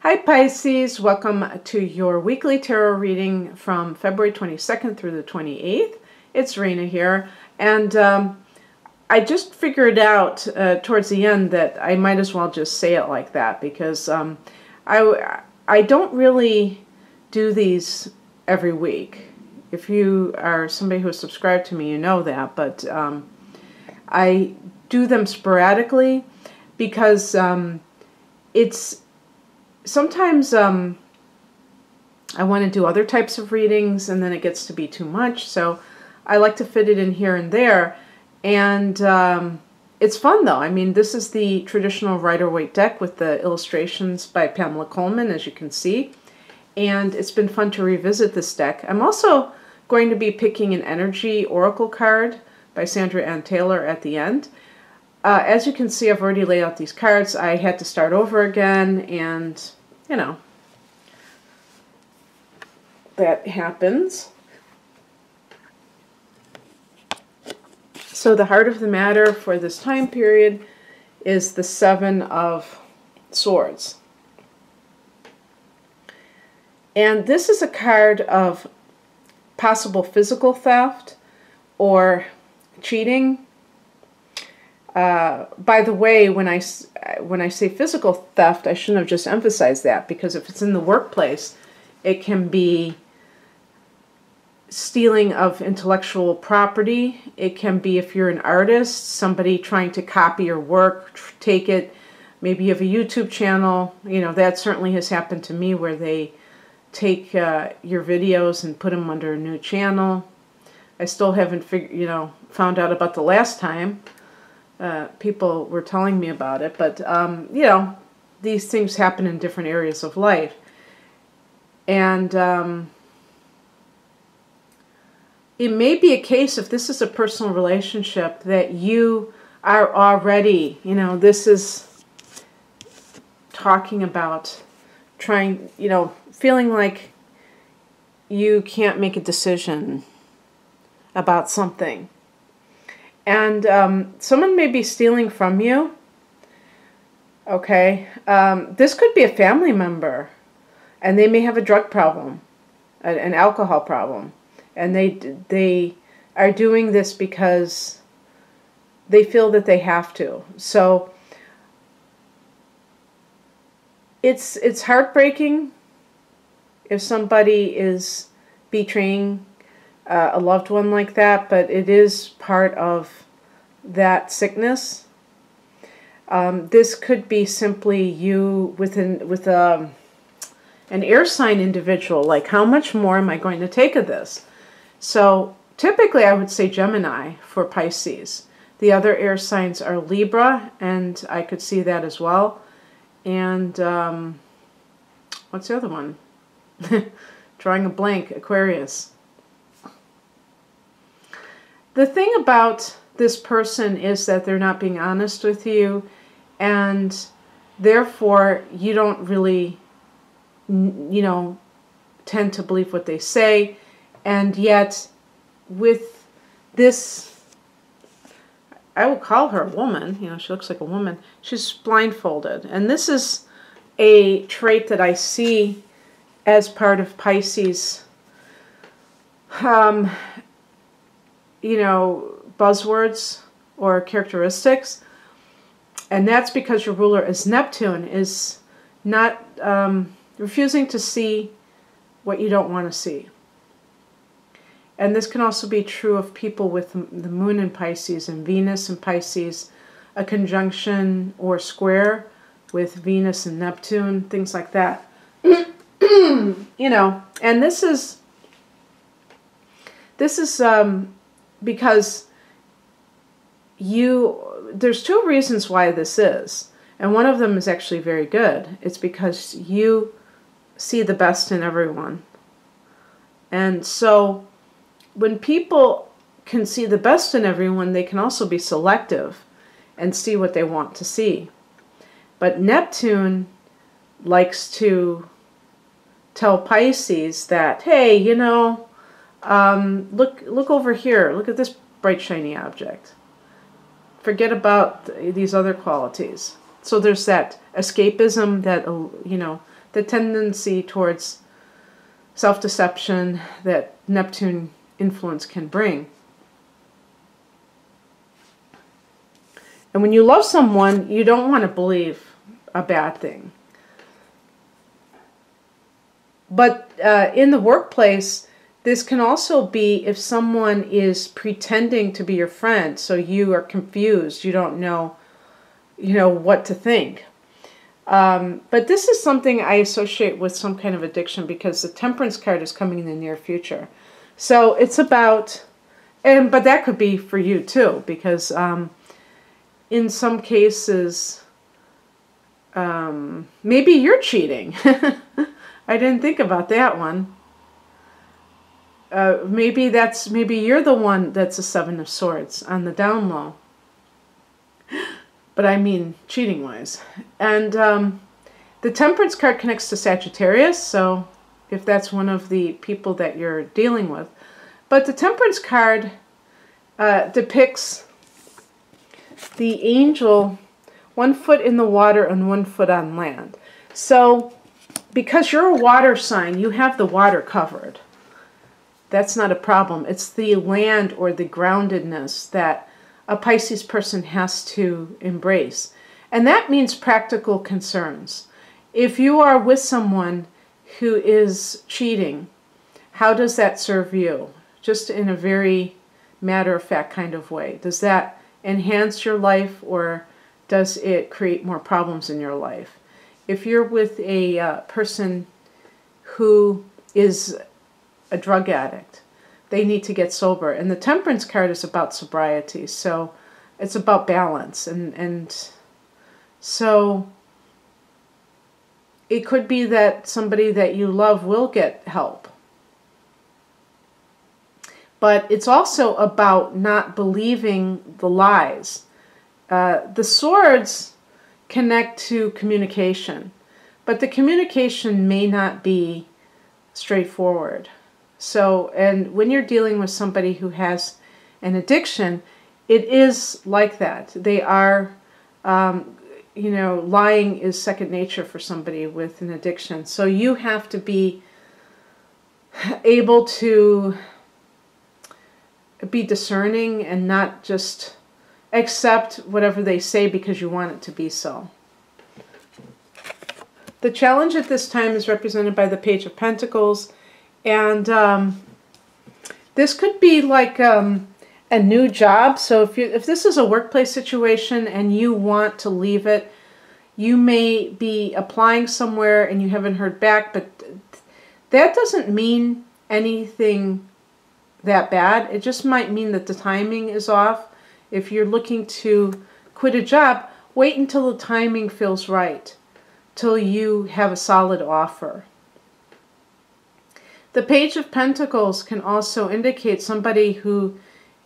Hi Pisces, welcome to your weekly tarot reading from February 22nd through the 28th. It's Rena here, and I just figured out towards the end that I might as well just say it like that because I don't really do these every week. If you are somebody who's subscribed to me, you know that, but I do them sporadically because it's sometimes I want to do other types of readings and then it gets to be too much, so I like to fit it in here and there. And it's fun though. I mean, this is the traditional Rider-Waite deck with the illustrations by Pamela Coleman, as you can see, and it's been fun to revisit this deck. I'm also going to be picking an energy oracle card by Sandra Ann Taylor at the end. As you can see, I've already laid out these cards. I had to start over again, and, you know, that happens. So the heart of the matter for this time period is the Seven of Swords. And this is a card of possible physical theft or cheating. By the way, when I say physical theft, I shouldn't have just emphasized that, because if it's in the workplace, it can be stealing of intellectual property. It can be, if you're an artist, somebody trying to copy your work, take it. Maybe you have a YouTube channel. You know, that certainly has happened to me, where they take your videos and put them under a new channel. I still haven't found out about the last time. People were telling me about it, but you know, these things happen in different areas of life. And it may be a case, if this is a personal relationship, that you are already, you know, this is talking about trying, you know, feeling like you can't make a decision about something. And someone may be stealing from you. Okay, this could be a family member, and they may have a drug problem, an alcohol problem, and they are doing this because they feel that they have to. So it's heartbreaking if somebody is betraying a loved one like that, but it is part of that sickness. This could be simply you with an air sign individual, like, how much more am I going to take of this? So typically I would say Gemini for Pisces. The other air signs are Libra, and I could see that as well. And what's the other one? Drawing a blank. Aquarius. The thing about this person is that they're not being honest with you, and therefore you don't really, you know, tend to believe what they say. And yet with this, I would call her a woman, you know, she looks like a woman, she's blindfolded. And this is a trait that I see as part of Pisces, you know, buzzwords or characteristics. And that's because your ruler is Neptune, is not refusing to see what you don't want to see. And this can also be true of people with the moon in Pisces and Venus in Pisces, a conjunction or square with Venus and Neptune, things like that. You know, and this is because there's two reasons why this is, and one of them is actually very good. It's because you see the best in everyone. And so when people can see the best in everyone, they can also be selective and see what they want to see. But Neptune likes to tell Pisces that, hey, you know, look over here. Look at this bright, shiny object. Forget about these other qualities. So there's that escapism, that, you know, the tendency towards self-deception that Neptune influence can bring. And when you love someone, you don't want to believe a bad thing. But in the workplace, this can also be if someone is pretending to be your friend, so you are confused, you don't know, what to think. But this is something I associate with some kind of addiction because the Temperance card is coming in the near future. So it's about, but that could be for you too, because in some cases, maybe you're cheating. I didn't think about that one. Maybe you're the one that's a Seven of Swords on the down low. But I mean cheating wise. And the Temperance card connects to Sagittarius, so if that's one of the people that you're dealing with. But the Temperance card depicts the angel 1 foot in the water and 1 foot on land. So because you're a water sign, you have the water covered. That's not a problem. It's the land or the groundedness that a Pisces person has to embrace. And that means practical concerns. If you are with someone who is cheating, how does that serve you? Just in a very matter-of-fact kind of way. Does that enhance your life or does it create more problems in your life? If you're with a person who is a drug addict, they need to get sober. And the Temperance card is about sobriety. So it's about balance. And so it could be that somebody that you love will get help. But it's also about not believing the lies. The swords connect to communication, but the communication may not be straightforward. So, and when you're dealing with somebody who has an addiction, it is like that. They are, lying is second nature for somebody with an addiction. So you have to be able to be discerning and not just accept whatever they say because you want it to be so. The challenge at this time is represented by the Page of Pentacles. And this could be like a new job. So if this is a workplace situation and you want to leave it, you may be applying somewhere and you haven't heard back, but that doesn't mean anything that bad. It just might mean that the timing is off. If you're looking to quit a job, wait until the timing feels right, till you have a solid offer. The Page of Pentacles can also indicate somebody who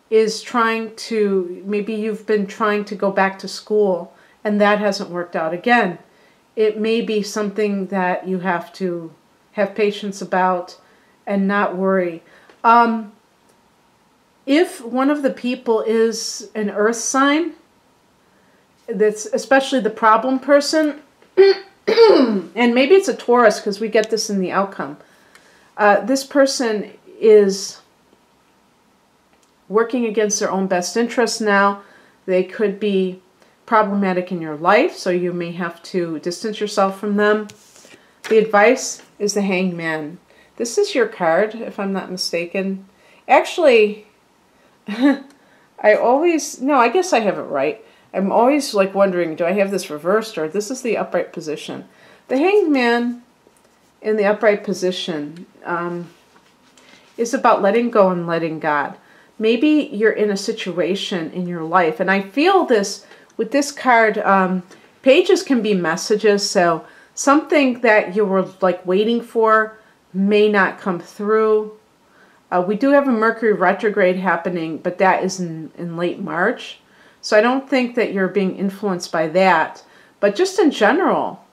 is trying to, maybe you've been trying to go back to school and that hasn't worked out. Again, it may be something that you have to have patience about and not worry. If one of the people is an earth sign, that's especially the problem person, and maybe it's a Taurus because we get this in the outcome. This person is working against their own best interests now. They could be problematic in your life, so you may have to distance yourself from them. The advice is the Hanged Man. This is your card, if I'm not mistaken. Actually, I guess I have it right. I'm always like wondering, do I have this reversed or this is the upright position? The Hanged Man in the upright position is about letting go and letting God. Maybe you're in a situation in your life, and I feel this with this card. Pages can be messages, so something that you were like waiting for may not come through. We do have a Mercury retrograde happening, but that is in late March. So I don't think that you're being influenced by that. But just in general,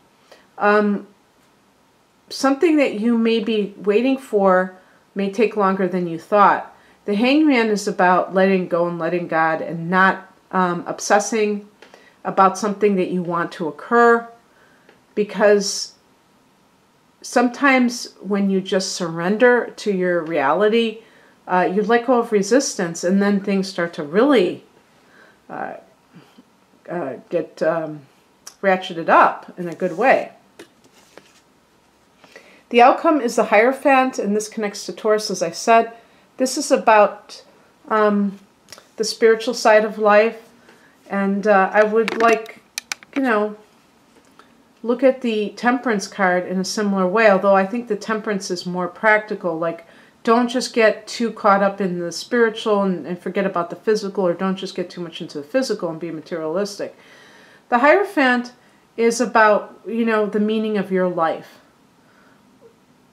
something that you may be waiting for may take longer than you thought. The Hanged Man is about letting go and letting God and not obsessing about something that you want to occur, because sometimes when you just surrender to your reality, you let go of resistance, and then things start to really get ratcheted up in a good way. The outcome is the Hierophant, and this connects to Taurus, as I said. This is about the spiritual side of life, and I would like, look at the Temperance card in a similar way, although I think the Temperance is more practical. Like, don't just get too caught up in the spiritual and forget about the physical, or don't just get too much into the physical and be materialistic. The Hierophant is about, the meaning of your life.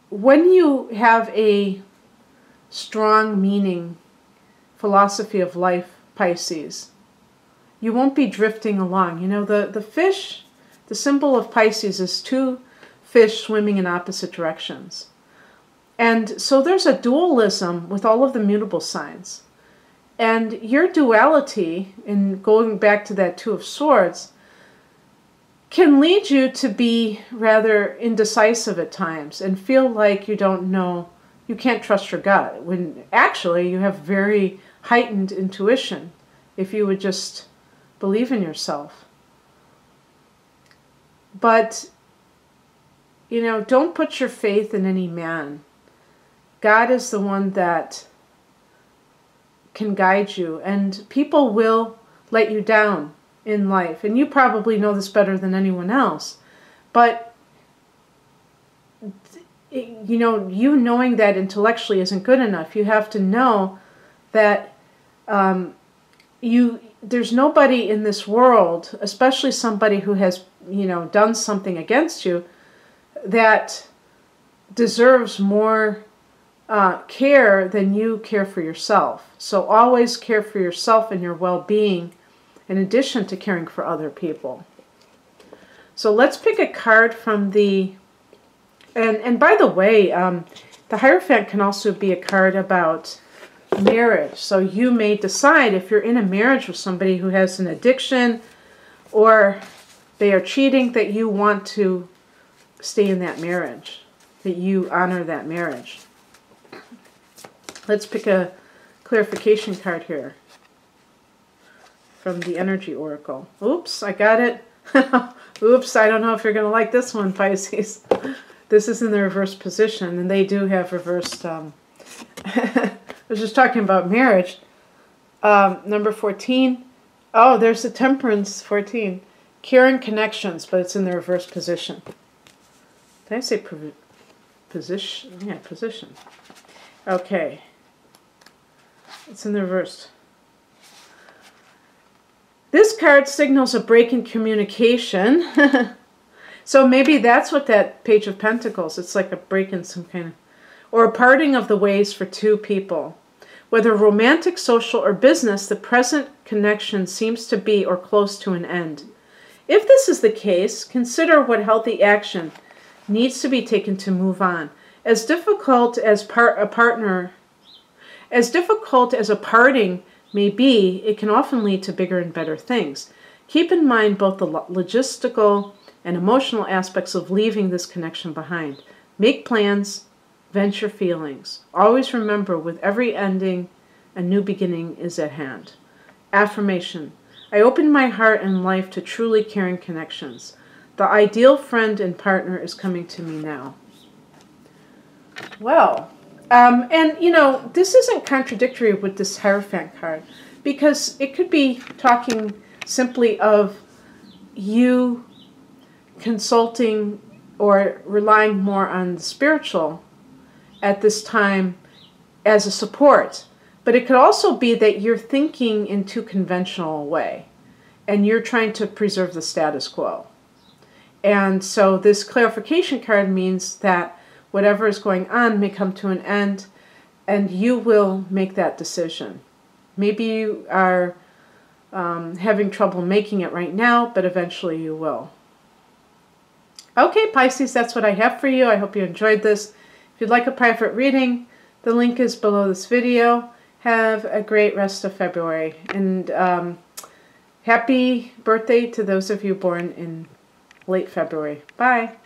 When you have a strong meaning, philosophy of life, Pisces, you won't be drifting along. The fish, the symbol of Pisces is two fish swimming in opposite directions. And so there's a dualism with all of the mutable signs. And your duality, in going back to that Two of Swords, can lead you to be rather indecisive at times and feel like you don't know, you can't trust your gut, when actually you have very heightened intuition if you would just believe in yourself. But, don't put your faith in any man. God is the one that can guide you, and people will let you down in life. And you probably know this better than anyone else. But, you knowing that intellectually isn't good enough. You have to know that there's nobody in this world, especially somebody who has, done something against you, that deserves more care than you care for yourself. So always care for yourself and your well-being, in addition to caring for other people. So let's pick a card from the, and by the way, the Hierophant can also be a card about marriage. So you may decide, if you're in a marriage with somebody who has an addiction or they are cheating, that you want to stay in that marriage, that you honor that marriage. Let's pick a clarification card here from the Energy Oracle. Oops, I got it. Oops, I don't know if you're going to like this one, Pisces. This is in the reverse position, and they do have reversed... I was just talking about marriage. Number 14. Oh, there's the Temperance, 14. Caring connections, but it's in the reverse position. Did I say position? Yeah, position. Okay. It's in the reverse. This card signals a break in communication. So maybe that's what that Page of Pentacles, it's like a break in some kind of, or a parting of the ways for two people. Whether romantic, social, or business, the present connection seems to be or close to an end. If this is the case, consider what healthy action needs to be taken to move on. As difficult as a parting may be, it can often lead to bigger and better things. Keep in mind both the logistical and emotional aspects of leaving this connection behind. Make plans, vent your feelings. Always remember, with every ending, a new beginning is at hand. Affirmation. I open my heart and life to truly caring connections. The ideal friend and partner is coming to me now. Well, and this isn't contradictory with this Hierophant card, because it could be talking simply of you consulting or relying more on the spiritual at this time as a support. But it could also be that you're thinking in too conventional a way, and you're trying to preserve the status quo. And so this clarification card means that whatever is going on may come to an end, and you will make that decision. Maybe you are having trouble making it right now, but eventually you will. Okay, Pisces, that's what I have for you. I hope you enjoyed this. If you'd like a private reading, the link is below this video. Have a great rest of February. And happy birthday to those of you born in late February. Bye.